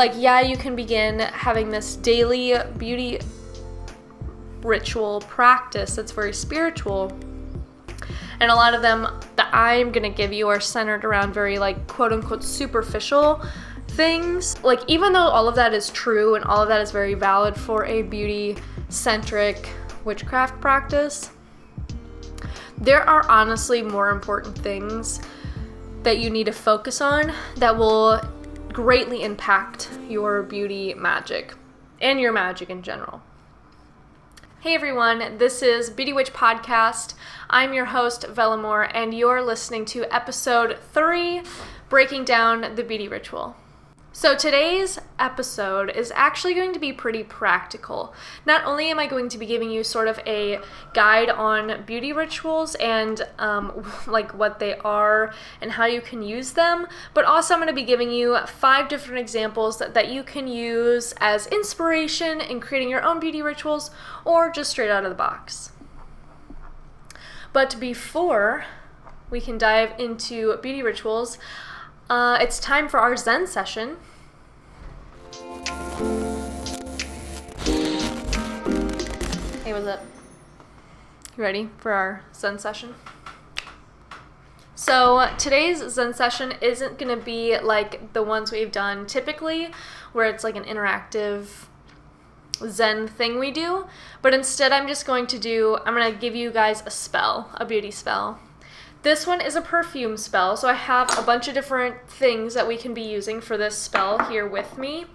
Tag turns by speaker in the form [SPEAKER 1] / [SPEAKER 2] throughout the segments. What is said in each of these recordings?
[SPEAKER 1] like, yeah, you can begin having this daily beauty ritual practice that's very spiritual. And a lot of them that I'm gonna give you are centered around very, like, quote unquote superficial things. Like, even though all of that is true and all of that is very valid for a beauty-centric witchcraft practice, there are honestly more important things that you need to focus on that will greatly impact your beauty magic and your magic in general. Hey everyone, this is Beauty Witch Podcast. I'm your host, Velamore, and you're listening to episode 3, Breaking Down the Beauty Ritual. So today's episode is actually going to be pretty practical. Not only am I going to be giving you sort of a guide on beauty rituals and like what they are and how you can use them, but also I'm going to be giving you 5 different examples that you can use as inspiration in creating your own beauty rituals or just straight out of the box. But before we can dive into beauty rituals, it's time for our Zen session. Hey, what's up? You ready for our Zen session? So today's Zen session isn't going to be like the ones we've done typically, where it's like an interactive Zen thing we do, but instead I'm going to give you guys a spell, a beauty spell. This one is a perfume spell, so I have a bunch of different things that we can be using for this spell here with me.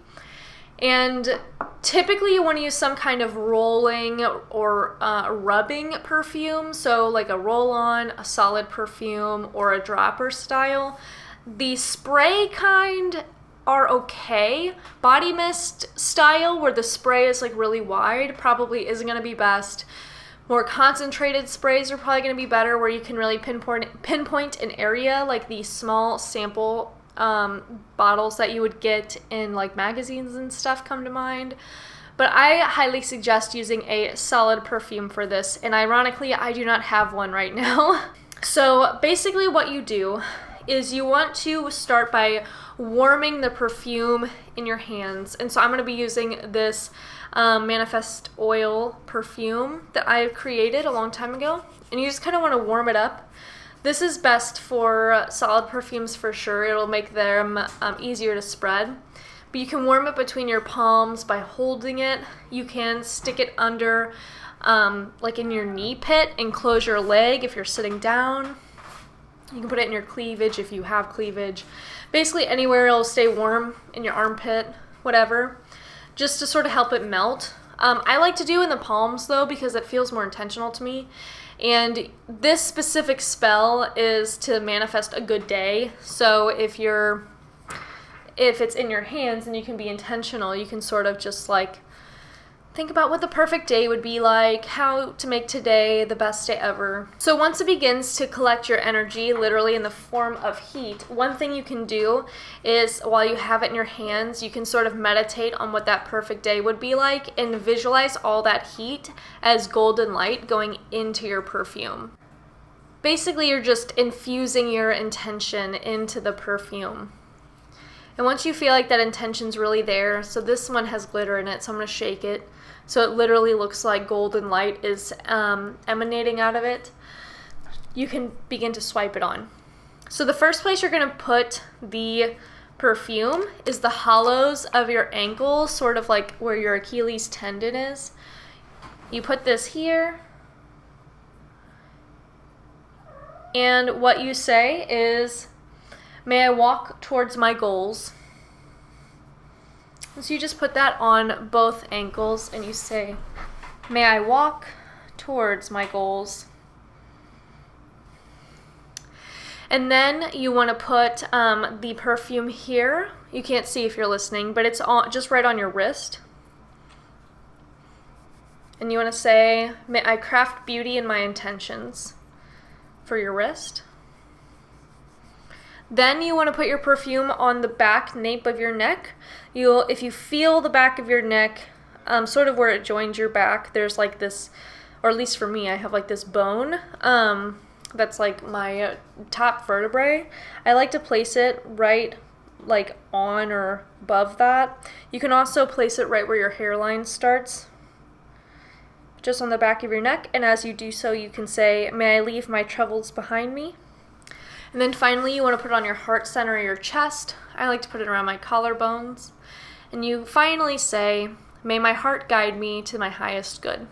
[SPEAKER 1] And typically you want to use some kind of rolling or rubbing perfume, so like a roll-on, a solid perfume, or a dropper style. The spray kind are okay. Body mist style, where the spray is like really wide, probably isn't going to be best. More concentrated sprays are probably going to be better, where you can really pinpoint an area, like the small sample bottles that you would get in like magazines and stuff come to mind. But I highly suggest using a solid perfume for this, and ironically, I do not have one right now. So basically what you do is you want to start by warming the perfume in your hands. And so I'm going to be using this Manifest oil perfume that I created a long time ago, and you just kind of want to warm it up. This is best for solid perfumes for sure. It'll make them easier to spread, but you can warm it between your palms by holding it. You can stick it under like in your knee pit and close your leg if you're sitting down. You can put it in your cleavage if you have cleavage. Basically anywhere it'll stay warm, in your armpit, whatever, just to sort of help it melt. I like to do in the palms though, because it feels more intentional to me. And this specific spell is to manifest a good day. So if it's in your hands and you can be intentional, you can sort of just like think about what the perfect day would be like, how to make today the best day ever. So once it begins to collect your energy, literally in the form of heat, one thing you can do is, while you have it in your hands, you can sort of meditate on what that perfect day would be like and visualize all that heat as golden light going into your perfume. Basically, you're just infusing your intention into the perfume. And once you feel like that intention's really there, so this one has glitter in it, so I'm going to shake it. So it literally looks like golden light is emanating out of it. You can begin to swipe it on. So the first place you're going to put the perfume is the hollows of your ankles, sort of like where your Achilles tendon is. You put this here. And what you say is, "May I walk towards my goals." So you just put that on both ankles and you say, "May I walk towards my goals." And then you want to put the perfume here. You can't see if you're listening, but it's just right on your wrist. And you want to say, "May I craft beauty in my intentions," for your wrist. Then you want to put your perfume on the back nape of your neck. If you feel the back of your neck, sort of where it joins your back, there's like this, or at least for me, I have like this bone that's like my top vertebrae. I like to place it right like on or above that. You can also place it right where your hairline starts, just on the back of your neck, and as you do so, you can say, "May I leave my troubles behind me?" And then finally, you want to put it on your heart center or your chest. I like to put it around my collarbones. And you finally say, "May my heart guide me to my highest good."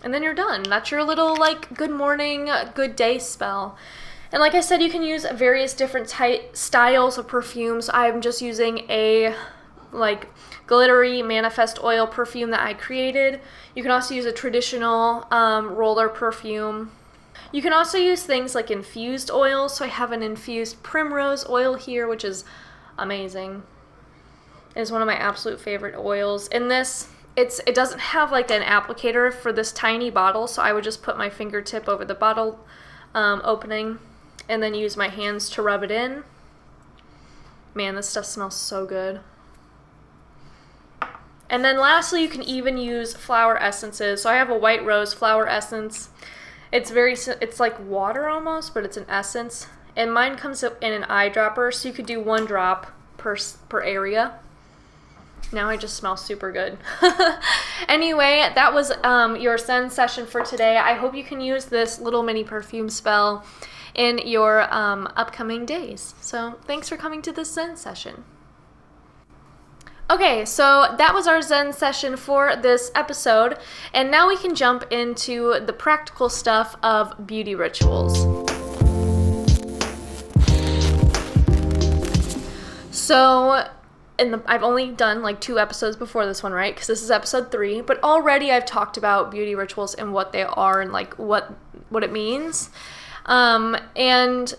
[SPEAKER 1] And then you're done. That's your little, like, good morning, good day spell. And like I said, you can use various different styles of perfumes. I'm just using a, like, glittery manifest oil perfume that I created. You can also use a traditional roller perfume. You can also use things like infused oils. So I have an infused primrose oil here, which is amazing. It is one of my absolute favorite oils. In this, it doesn't have like an applicator for this tiny bottle, so I would just put my fingertip over the bottle opening and then use my hands to rub it in. Man, this stuff smells so good. And then lastly, you can even use flower essences. So I have a white rose flower essence. It's like water almost, but it's an essence. And mine comes in an eyedropper, so you could do 1 drop per area. Now I just smell super good. Anyway, that was your Zen session for today. I hope you can use this little mini perfume spell in your upcoming days. So thanks for coming to this Zen session. Okay, so that was our Zen session for this episode, and now we can jump into the practical stuff of beauty rituals. So, I've only done like 2 episodes before this one, right? Because this is episode 3, but already I've talked about beauty rituals and what they are and like what it means. And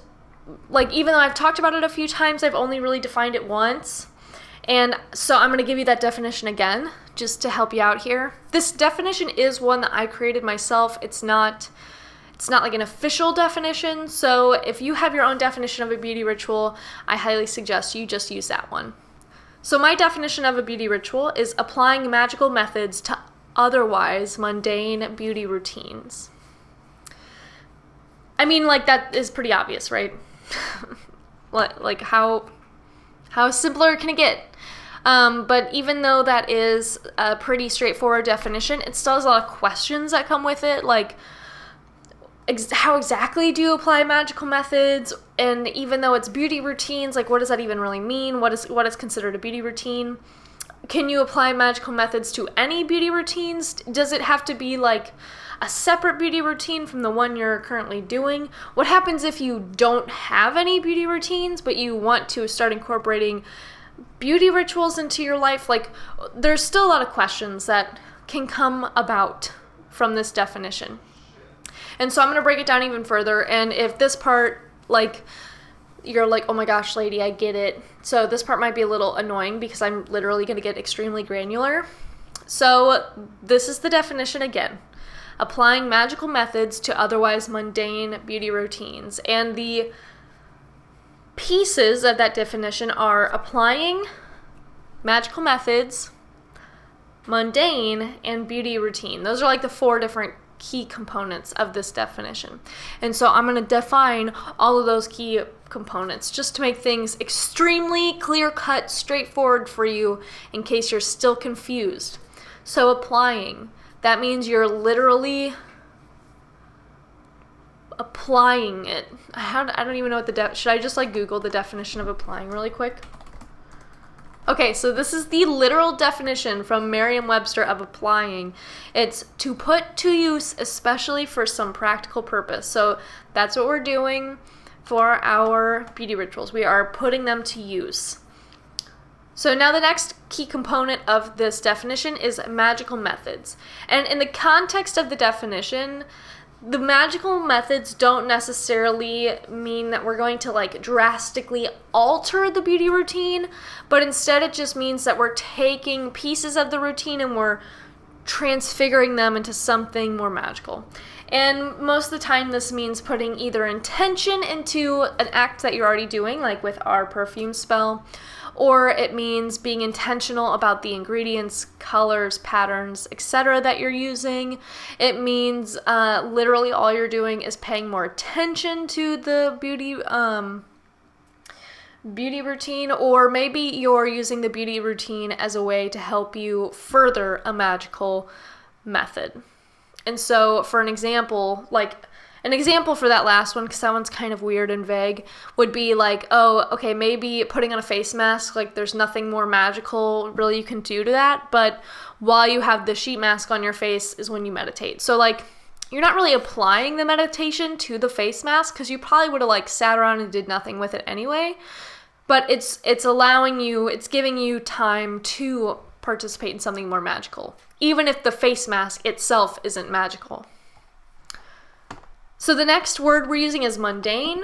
[SPEAKER 1] like even though I've talked about it a few times, I've only really defined it once. And so I'm going to give you that definition again, just to help you out here. This definition is one that I created myself. It's not like an official definition. So if you have your own definition of a beauty ritual, I highly suggest you just use that one. So my definition of a beauty ritual is applying magical methods to otherwise mundane beauty routines. I mean, like, that is pretty obvious, right? Like how simpler can it get? But even though that is a pretty straightforward definition, it still has a lot of questions that come with it, like how exactly do you apply magical methods? And even though it's beauty routines, like what does that even really mean? What is considered a beauty routine? Can you apply magical methods to any beauty routines? Does it have to be like a separate beauty routine from the one you're currently doing? What happens if you don't have any beauty routines, but you want to start incorporating beauty rituals into your life? Like, there's still a lot of questions that can come about from this definition. And so I'm going to break it down even further. And if this part, like, you're like, oh my gosh, lady, I get it. So this part might be a little annoying because I'm literally going to get extremely granular. So this is the definition again. Applying magical methods to otherwise mundane beauty routines. And the pieces of that definition are applying magical methods, mundane, and beauty routine. Those are like the 4 different key components of this definition. And so I'm going to define all of those key components just to make things extremely clear-cut, straightforward for you in case you're still confused. So applying, that means you're literally applying it. I don't even know what should I just like Google the definition of applying really quick? Okay, so this is the literal definition from Merriam-Webster of applying. It's to put to use, especially for some practical purpose. So that's what we're doing for our beauty rituals. We are putting them to use. So now the next key component of this definition is magical methods. And in the context of the definition, the magical methods don't necessarily mean that we're going to like drastically alter the beauty routine, but instead it just means that we're taking pieces of the routine and we're transfiguring them into something more magical. And most of the time this means putting either intention into an act that you're already doing, like with our perfume spell, or it means being intentional about the ingredients, colors, patterns, etc. that you're using. It means literally all you're doing is paying more attention to the beauty beauty routine, or maybe you're using the beauty routine as a way to help you further a magical method. And so for an example for that last one, because that one's kind of weird and vague, would be like, oh, okay, maybe putting on a face mask, like there's nothing more magical really you can do to that, but while you have the sheet mask on your face is when you meditate. So like, you're not really applying the meditation to the face mask, because you probably would have like sat around and did nothing with it anyway, but it's giving you time to participate in something more magical, even if the face mask itself isn't magical. So the next word we're using is mundane,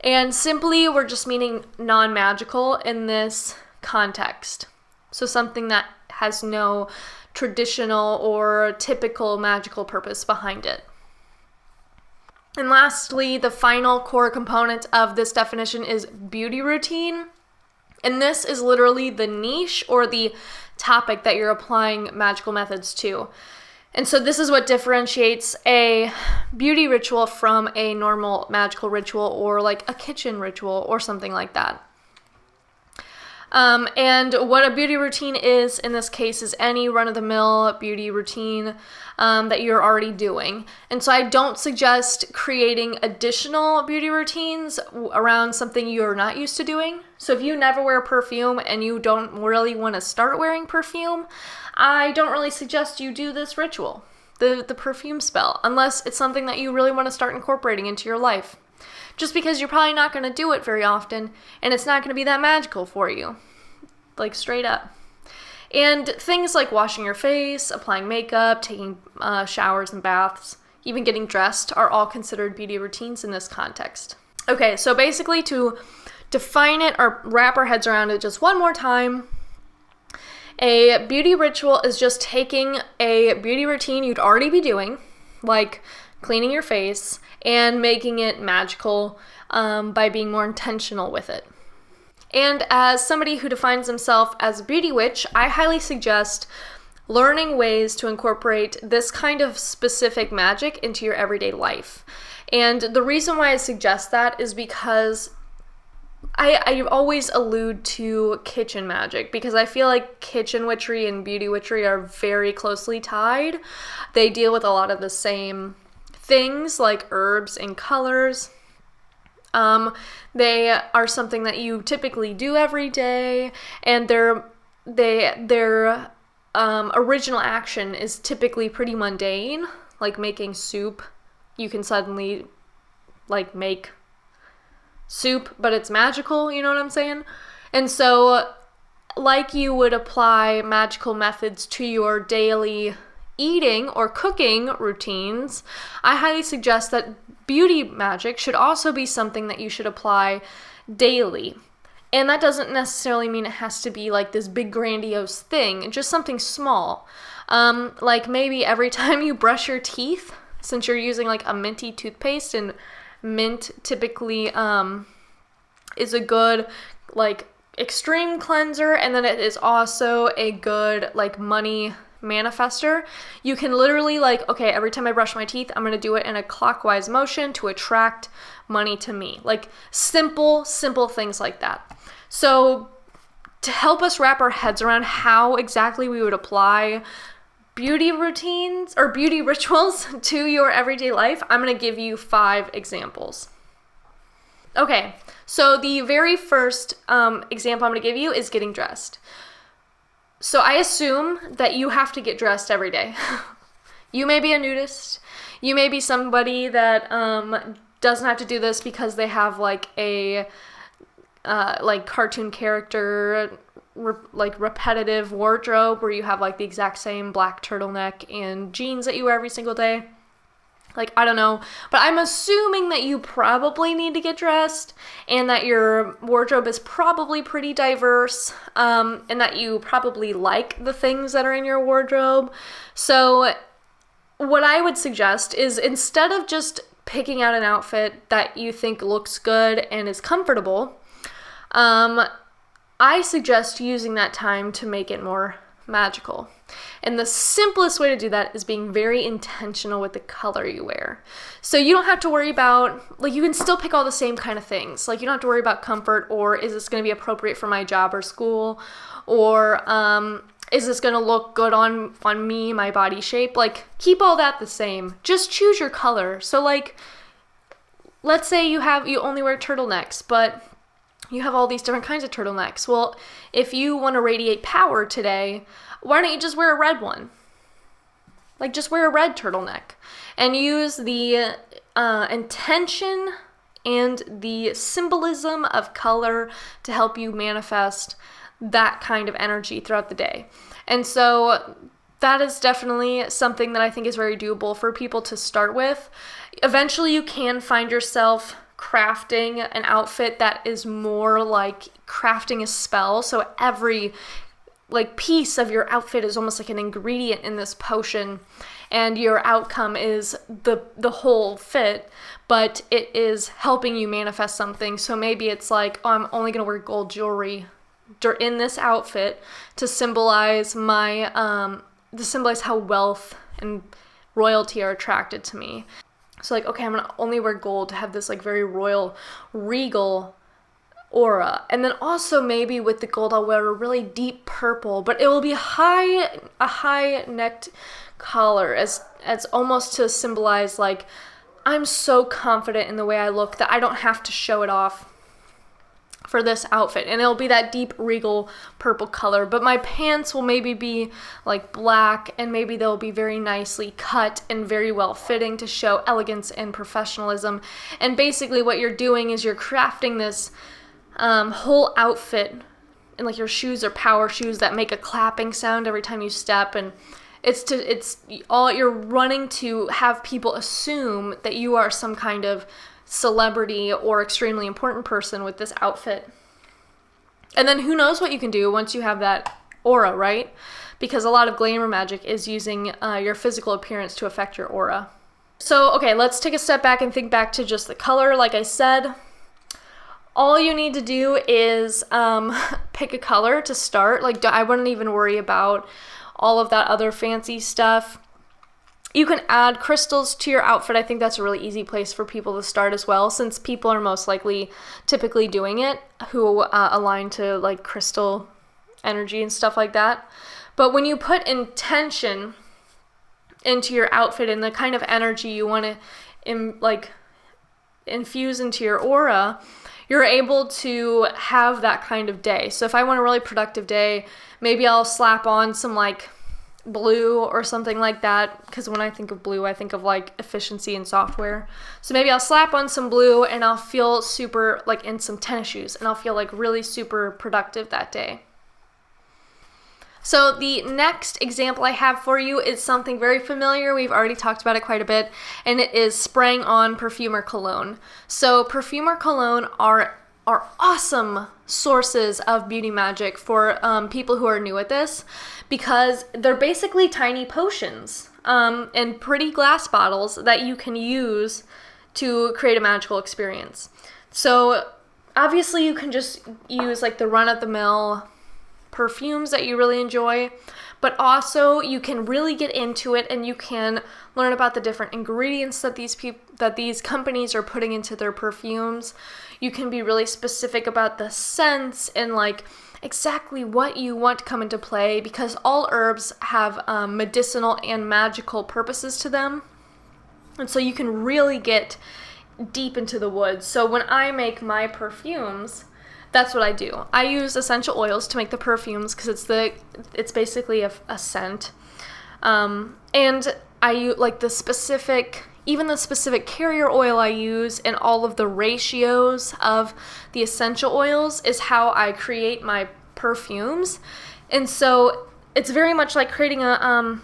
[SPEAKER 1] and simply we're just meaning non-magical in this context. So something that has no traditional or typical magical purpose behind it. And lastly, the final core component of this definition is beauty routine. And this is literally the niche or the topic that you're applying magical methods to. And so this is what differentiates a beauty ritual from a normal magical ritual, or like a kitchen ritual or something like that. And what a beauty routine is in this case is any run-of-the-mill beauty routine that you're already doing. And so I don't suggest creating additional beauty routines around something you're not used to doing. So if you never wear perfume and you don't really want to start wearing perfume, I don't really suggest you do this ritual, the perfume spell, unless it's something that you really want to start incorporating into your life. Just because you're probably not going to do it very often, and it's not going to be that magical for you, like straight up. And things like washing your face, applying makeup, taking showers and baths, even getting dressed are all considered beauty routines in this context. Okay, so basically to define it or wrap our heads around it just one more time, a beauty ritual is just taking a beauty routine you'd already be doing, like cleaning your face, and making it magical by being more intentional with it. And as somebody who defines himself as a beauty witch, I highly suggest learning ways to incorporate this kind of specific magic into your everyday life. And the reason why I suggest that is because I always allude to kitchen magic, because I feel like kitchen witchery and beauty witchery are very closely tied. They deal with a lot of the same things like herbs and colors. They are something that you typically do every day, and their original action is typically pretty mundane, like making soup. You can suddenly like make soup, but it's magical, you know what I'm saying? And so like you would apply magical methods to your daily eating or cooking routines, I highly suggest that beauty magic should also be something that you should apply daily. And that doesn't necessarily mean it has to be like this big grandiose thing, just something small. Like maybe every time you brush your teeth, since you're using like a minty toothpaste, and mint typically is a good like extreme cleanser, and then it is also a good like money manifester. You can literally like, okay, every time I brush my teeth, I'm gonna do it in a clockwise motion to attract money to me. Like simple things like that. So to help us wrap our heads around how exactly we would apply beauty routines or beauty rituals to your everyday life, I'm gonna give you 5 examples. Okay, so the very first example I'm gonna give you is getting dressed. So I assume that you have to get dressed every day. You may be a nudist. You may be somebody that doesn't have to do this because they have like a like cartoon character like repetitive wardrobe where you have like the exact same black turtleneck and jeans that you wear every single day. Like, I don't know, but I'm assuming that you probably need to get dressed and that your wardrobe is probably pretty diverse, and that you probably like the things that are in your wardrobe. So what I would suggest is, instead of just picking out an outfit that you think looks good and is comfortable, I suggest using that time to make it more magical. And the simplest way to do that is being very intentional with the color you wear. So you don't have to worry about, like, you can still pick all the same kind of things. Like, you don't have to worry about comfort, or is this going to be appropriate for my job or school, or is this going to look good on me, my body shape? Like, keep all that the same. Just choose your color. So, like, let's say you only wear turtlenecks, but you have all these different kinds of turtlenecks. Well, if you want to radiate power today, why don't you just wear a red one? Like, just wear a red turtleneck and use the intention and the symbolism of color to help you manifest that kind of energy throughout the day. And so that is definitely something that I think is very doable for people to start with. Eventually, you can find yourself crafting an outfit that is more like crafting a spell. So every piece of your outfit is almost like an ingredient in this potion, and your outcome is the whole fit, but it is helping you manifest something. So maybe it's like, oh, I'm only going to wear gold jewelry in this outfit to symbolize how wealth and royalty are attracted to me. So like, okay, I'm going to only wear gold to have this like very royal, regal aura. And then also maybe with the gold, I'll wear a really deep purple, but it will be a high necked collar as almost to symbolize like, I'm so confident in the way I look that I don't have to show it off for this outfit. And it'll be that deep regal purple color, but my pants will maybe be like black, and maybe they'll be very nicely cut and very well fitting to show elegance and professionalism. And basically what you're doing is you're crafting this whole outfit, and like your shoes are power shoes that make a clapping sound every time you step, and you're running to have people assume that you are some kind of celebrity or extremely important person with this outfit. And then who knows what you can do once you have that aura, right? Because a lot of glamour magic is using your physical appearance to affect your aura. So, okay, let's take a step back and think back to just the color. Like I said, all you need to do is pick a color to start. Like, I wouldn't even worry about all of that other fancy stuff. You can add crystals to your outfit. I think that's a really easy place for people to start as well, since people are most likely typically doing it who align to like crystal energy and stuff like that. But when you put intention into your outfit and the kind of energy you want to infuse into your aura, you're able to have that kind of day. So if I want a really productive day, maybe I'll slap on some like blue or something like that, because when I think of blue, I think of like efficiency in software. So maybe I'll slap on some blue and I'll feel super like in some tennis shoes, and I'll feel like really super productive that day. So the next example I have for you is something very familiar. We've already talked about it quite a bit, and it is spraying on perfume or cologne. So perfume or cologne are awesome sources of beauty magic for people who are new at this, because they're basically tiny potions and pretty glass bottles that you can use to create a magical experience. So obviously you can just use like the run-of-the-mill perfumes that you really enjoy, but also you can really get into it and you can learn about the different ingredients that these companies are putting into their perfumes. You can be really specific about the scents and like exactly what you want to come into play, because all herbs have medicinal and magical purposes to them. And so you can really get deep into the woods. So when I make my perfumes, that's what I do. I use essential oils to make the perfumes because it's basically a scent. And I use like the specific carrier oil I use, and all of the ratios of the essential oils is how I create my perfumes. And so it's very much like creating a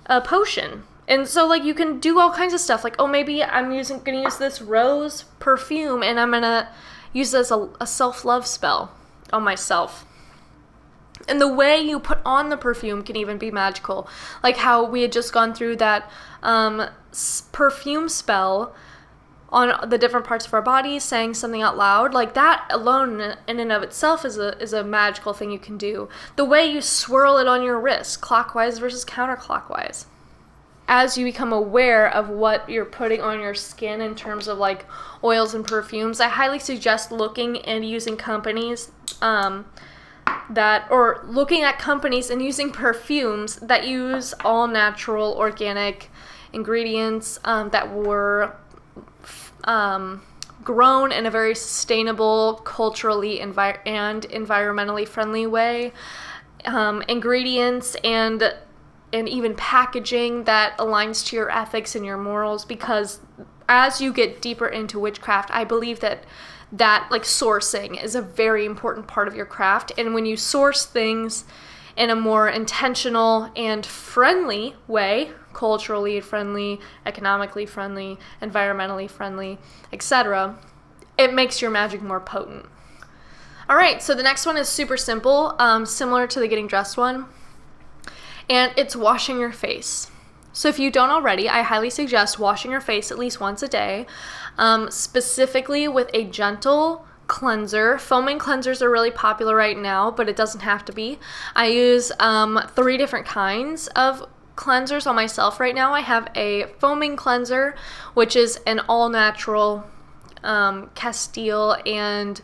[SPEAKER 1] potion. And so like you can do all kinds of stuff. Like, oh, maybe I'm gonna use this rose perfume and I'm gonna use this as a self-love spell on myself. And the way you put on the perfume can even be magical. Like how we had just gone through that perfume spell. on the different parts of our bodies, saying something out loud, like that alone in and of itself is a magical thing you can do. The way you swirl it on your wrist, clockwise versus counterclockwise. As you become aware of what you're putting on your skin in terms of like oils and perfumes, I highly suggest looking and using companies looking at companies and using perfumes that use all natural organic ingredients that were grown in a very sustainable, culturally and environmentally friendly way. Ingredients and even packaging that aligns to your ethics and your morals, because as you get deeper into witchcraft, I believe that like sourcing is a very important part of your craft. And when you source things in a more intentional and friendly way, culturally friendly, economically friendly, environmentally friendly, etc., it makes your magic more potent. All right, so the next one is super simple, similar to the getting dressed one, and it's washing your face. So if you don't already, I highly suggest washing your face at least once a day, specifically with a gentle cleanser. Foaming cleansers are really popular right now, but it doesn't have to be. I use 3 different kinds of cleansers on myself right now. I have a foaming cleanser, which is an all-natural Castile and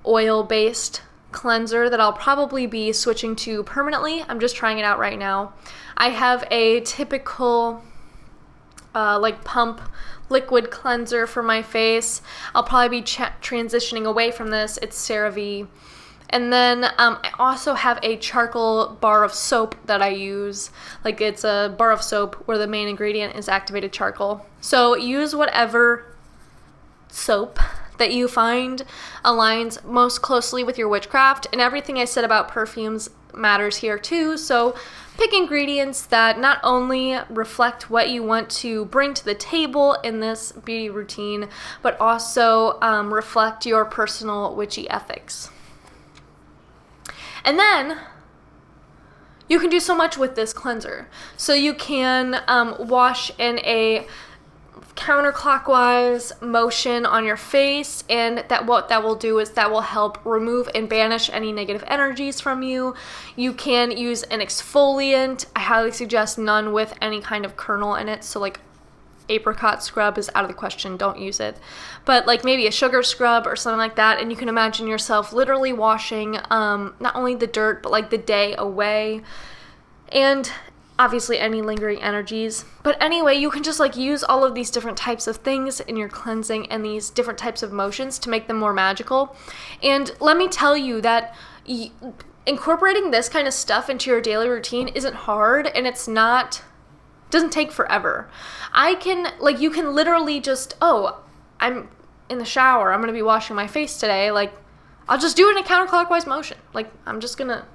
[SPEAKER 1] oil-based cleanser that I'll probably be switching to permanently. I'm just trying it out right now. I have a typical like pump liquid cleanser for my face. I'll probably be transitioning away from this. It's CeraVe. And then I also have a charcoal bar of soap that I use. Like, it's a bar of soap where the main ingredient is activated charcoal. So use whatever soap that you find aligns most closely with your witchcraft. And everything I said about perfumes matters here too. So pick ingredients that not only reflect what you want to bring to the table in this beauty routine, but also reflect your personal witchy ethics. And then you can do so much with this cleanser. So you can wash in a counterclockwise motion on your face, and what that will do is that will help remove and banish any negative energies from you. You can use an exfoliant. I highly suggest none with any kind of kernel in it, so like apricot scrub is out of the question, don't use it. But like maybe a sugar scrub or something like that, and you can imagine yourself literally washing not only the dirt but like the day away, and obviously any lingering energies. But anyway, you can just like use all of these different types of things in your cleansing and these different types of motions to make them more magical. And let me tell you that incorporating this kind of stuff into your daily routine isn't hard, and doesn't take forever. You can literally just, I'm in the shower, I'm gonna be washing my face today, like I'll just do it in a counterclockwise motion. Like, I'm just gonna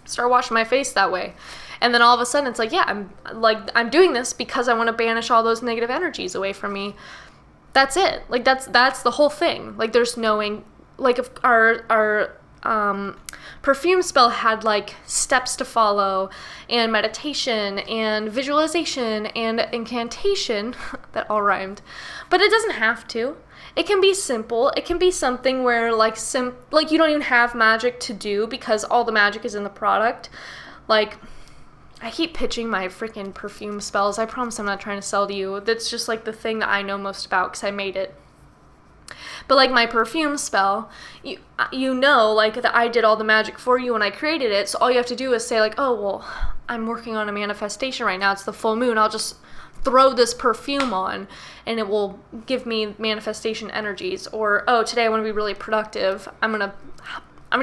[SPEAKER 1] start washing my face that way. And then all of a sudden it's like, yeah, I'm doing this because I want to banish all those negative energies away from me. That's it. Like, that's the whole thing. Like, there's knowing, like, if our perfume spell had like steps to follow, and meditation and visualization and incantation that all rhymed, but it doesn't have to. It can be simple. It can be something where like you don't even have magic to do because all the magic is in the product. Like, I keep pitching my freaking perfume spells. I promise I'm not trying to sell to you. That's just like the thing that I know most about because I made it. But like my perfume spell, you know, like that I did all the magic for you when I created it. So all you have to do is say like, oh, well, I'm working on a manifestation right now. It's the full moon. I'll just throw this perfume on and it will give me manifestation energies. Or, oh, today I want to be really productive. I'm gonna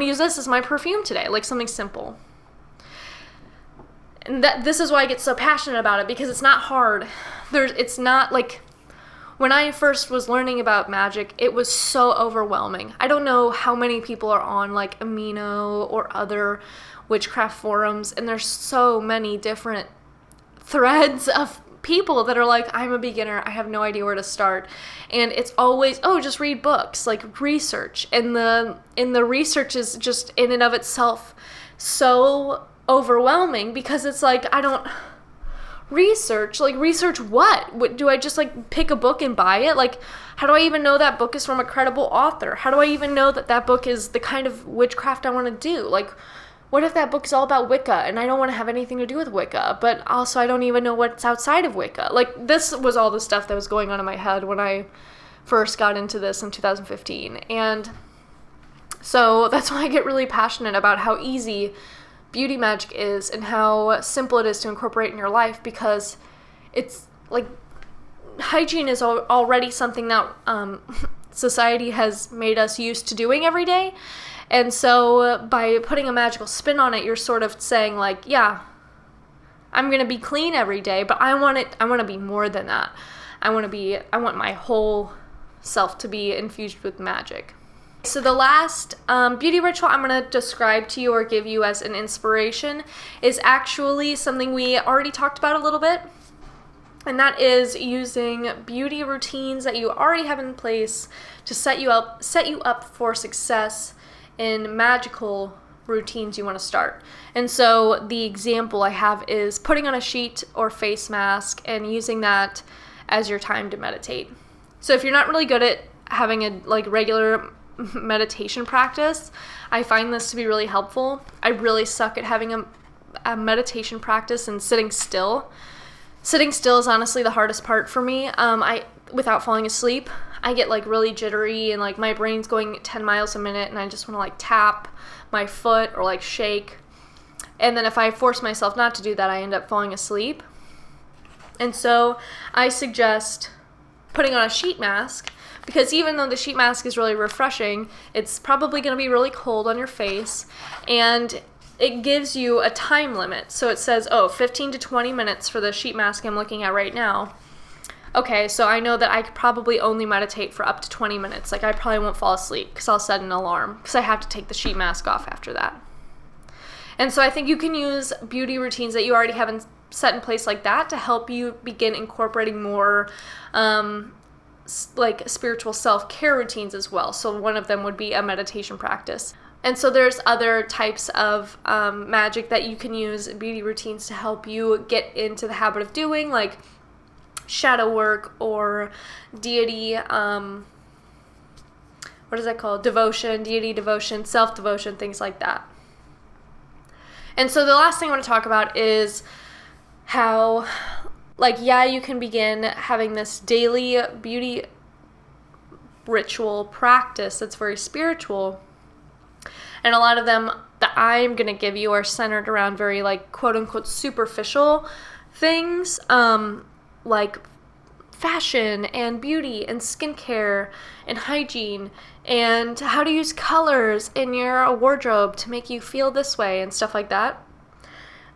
[SPEAKER 1] use this as my perfume today. Like something simple. And this is why I get so passionate about it, because it's not hard. It's not like, when I first was learning about magic, it was so overwhelming. I don't know how many people are on like Amino or other witchcraft forums, and there's so many different threads of people that are like, I'm a beginner, I have no idea where to start. And it's always, just read books, like research. And the research is just in and of itself so overwhelming, because it's like, I don't research. Like, research what? Do I just, like, pick a book and buy it? Like, how do I even know that book is from a credible author? How do I even know that that book is the kind of witchcraft I want to do? Like, what if that book is all about Wicca and I don't want to have anything to do with Wicca, but also I don't even know what's outside of Wicca? Like, this was all the stuff that was going on in my head when I first got into this in 2015. And so that's why I get really passionate about how easy beauty magic is and how simple it is to incorporate in your life, because it's like hygiene is already something that society has made us used to doing every day. And so by putting a magical spin on it, you're sort of saying, like, yeah, I'm going to be clean every day, but I want to be more than that. I want my whole self to be infused with magic. So the last beauty ritual I'm going to describe to you or give you as an inspiration is actually something we already talked about a little bit. And that is using beauty routines that you already have in place to set you up for success in magical routines you want to start. And so the example I have is putting on a sheet or face mask and using that as your time to meditate. So if you're not really good at having a regular meditation practice, I find this to be really helpful. I really suck at having a meditation practice and sitting still. Sitting still is honestly the hardest part for me. Without falling asleep, I get really jittery and my brain's going 10 miles a minute and I just want to tap my foot or shake. And then if I force myself not to do that, I end up falling asleep. And so I suggest putting on a sheet mask, because even though the sheet mask is really refreshing, it's probably going to be really cold on your face, and it gives you a time limit. So it says, 15 to 20 minutes for the sheet mask I'm looking at right now. Okay, so I know that I could probably only meditate for up to 20 minutes. I probably won't fall asleep because I'll set an alarm because I have to take the sheet mask off after that. And so I think you can use beauty routines that you already have set in place like that to help you begin incorporating more spiritual self-care routines as well. So one of them would be a meditation practice. And so there's other types of magic that you can use, beauty routines, to help you get into the habit of doing, like shadow work or deity, what is that called? Devotion, deity devotion, self-devotion, things like that. And so the last thing I want to talk about is how, you can begin having this daily beauty ritual practice that's very spiritual. And a lot of them that I'm going to give you are centered around very, quote-unquote superficial things, like fashion and beauty and skincare and hygiene and how to use colors in your wardrobe to make you feel this way and stuff like that.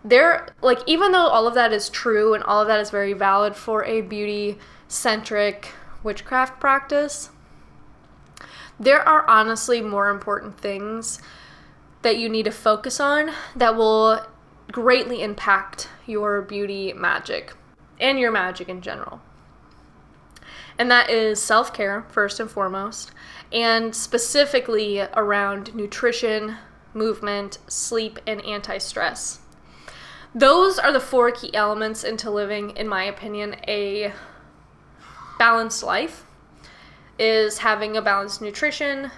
[SPEAKER 1] Even though all of that is true and all of that is very valid for a beauty-centric witchcraft practice, there are honestly more important things that you need to focus on that will greatly impact your beauty magic and your magic in general. And that is self-care, first and foremost, and specifically around nutrition, movement, sleep, and anti-stress. Those are the 4 key elements into living, in my opinion, a balanced life, is having a balanced nutrition,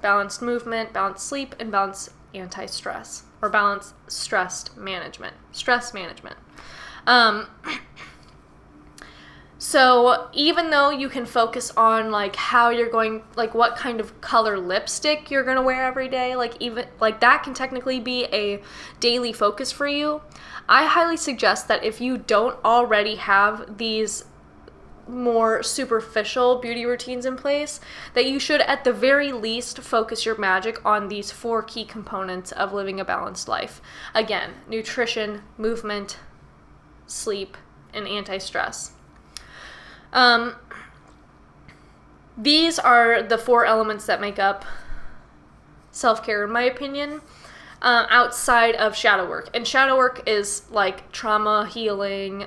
[SPEAKER 1] balanced movement, balanced sleep, and balanced anti-stress, or balanced stress management. So even though you can focus on how you're going, what kind of color lipstick you're going to wear every day, that can technically be a daily focus for you, I highly suggest that if you don't already have these more superficial beauty routines in place, that you should at the very least focus your magic on these 4 key components of living a balanced life. Again, nutrition, movement, sleep, and anti-stress. These are the 4 elements that make up self-care, in my opinion, outside of shadow work. And shadow work is trauma healing,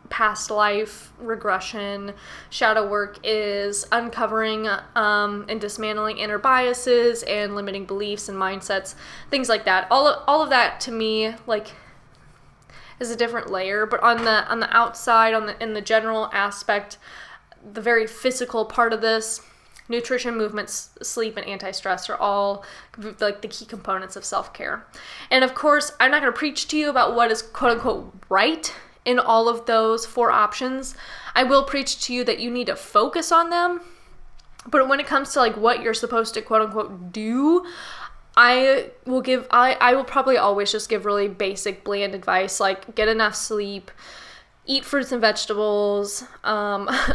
[SPEAKER 1] past life regression. Shadow work is uncovering and dismantling inner biases and limiting beliefs and mindsets, things like that. All of that, to me, is a different layer, but on the outside, in the general aspect, the very physical part of this, nutrition, movement, sleep, and anti-stress are all like the key components of self-care. And of course, I'm not going to preach to you about what is quote-unquote right in all of those 4 options. I will preach to you that you need to focus on them. But when it comes to like what you're supposed to quote-unquote do, I will probably always just give really basic, bland advice, like get enough sleep, eat fruits and vegetables,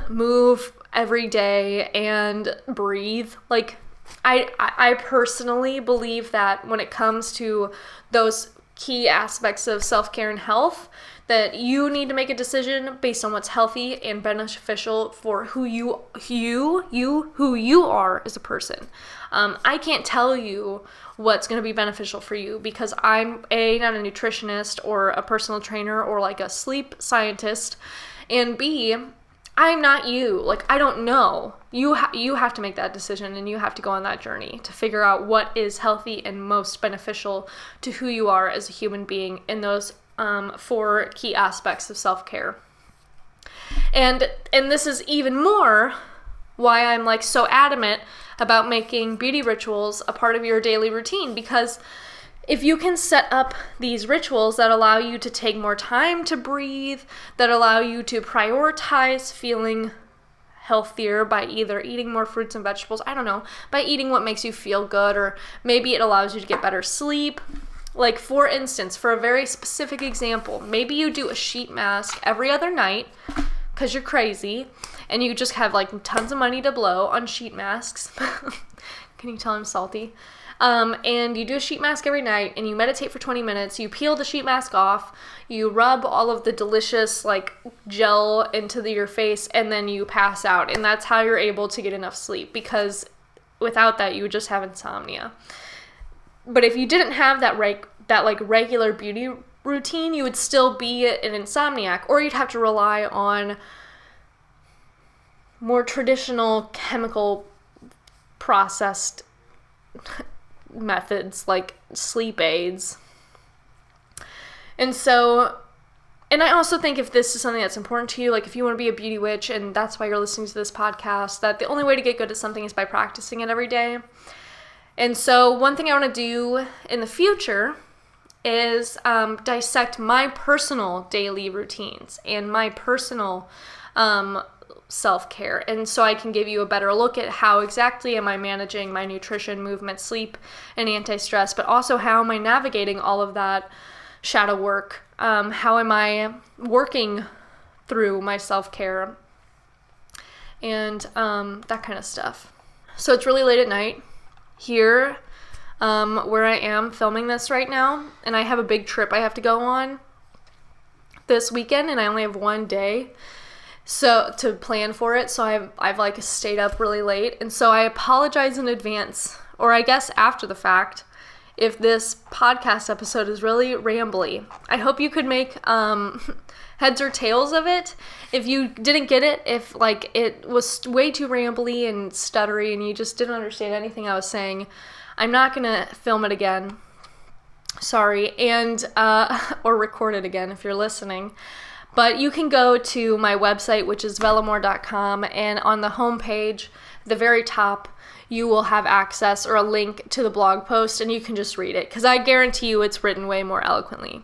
[SPEAKER 1] move every day, and breathe. Like, I personally believe that when it comes to those key aspects of self-care and health, that you need to make a decision based on what's healthy and beneficial for who you are as a person. I can't tell you what's going to be beneficial for you because I'm not a nutritionist or a personal trainer or like a sleep scientist, and B, I'm not you. Like, I don't know. You have to make that decision, and you have to go on that journey to figure out what is healthy and most beneficial to who you are as a human being in those 4 key aspects of self-care. And this is even more why I'm like so adamant about making beauty rituals a part of your daily routine, because if you can set up these rituals that allow you to take more time to breathe, that allow you to prioritize feeling healthier by either eating more fruits and vegetables, I don't know, by eating what makes you feel good, or maybe it allows you to get better sleep. Like, for instance, for a very specific example, maybe you do a sheet mask every other night because you're crazy and you just have like tons of money to blow on sheet masks. Can you tell I'm salty? And you do a sheet mask every night and you meditate for 20 minutes, you peel the sheet mask off, you rub all of the delicious like gel into your face, and then you pass out. And that's how you're able to get enough sleep, because without that you would just have insomnia. But if you didn't have that regular beauty routine, you would still be an insomniac, or you'd have to rely on more traditional chemical processed methods like sleep aids. And I also think if this is something that's important to you, like if you want to be a beauty witch and that's why you're listening to this podcast, that the only way to get good at something is by practicing it every day. And so one thing I want to do in the future is dissect my personal daily routines and my personal self-care. And so I can give you a better look at how exactly am I managing my nutrition, movement, sleep, and anti-stress, but also how am I navigating all of that shadow work? How am I working through my self-care and that kind of stuff. So it's really late at night here where I am filming this right now, and I have a big trip I have to go on this weekend, and I only have one day so to plan for it, so I've like stayed up really late, and so I apologize in advance, or I guess after the fact, if this podcast episode is really rambly. I hope you could make heads or tails of it. If you didn't get it, if like it was way too rambly and stuttery and you just didn't understand anything I was saying, I'm not gonna film it again. Sorry, and or record it again if you're listening. But you can go to my website, which is velamore.com, and on the homepage, the very top, you will have access or a link to the blog post, and you can just read it, because I guarantee you it's written way more eloquently.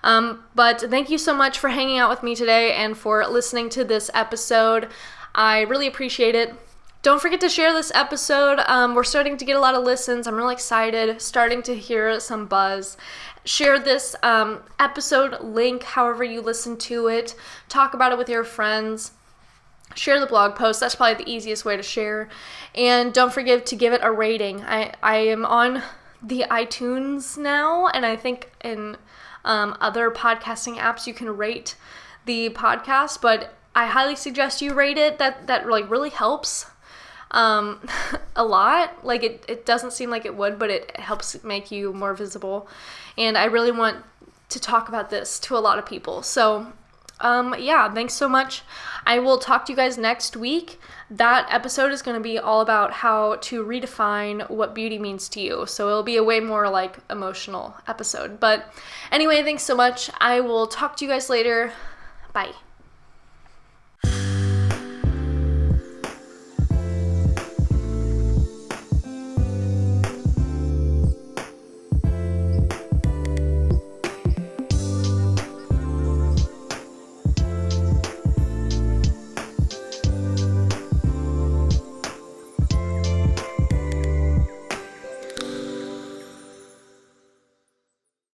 [SPEAKER 1] But thank you so much for hanging out with me today and for listening to this episode. I really appreciate it. Don't forget to share this episode. We're starting to get a lot of listens. I'm really excited, starting to hear some buzz. Share this episode link however you listen to it. Talk about it with your friends. Share the blog post. That's probably the easiest way to share. And don't forget to give it a rating. I am on the iTunes now, and I think in other podcasting apps you can rate the podcast, but I highly suggest you rate it. That like really helps a lot. Like it doesn't seem like it would, but it helps make you more visible. And I really want to talk about this to a lot of people. So Yeah, thanks so much. I will talk to you guys next week. That episode is going to be all about how to redefine what beauty means to you. So it'll be a way more like emotional episode. But anyway, thanks so much. I will talk to you guys later. Bye.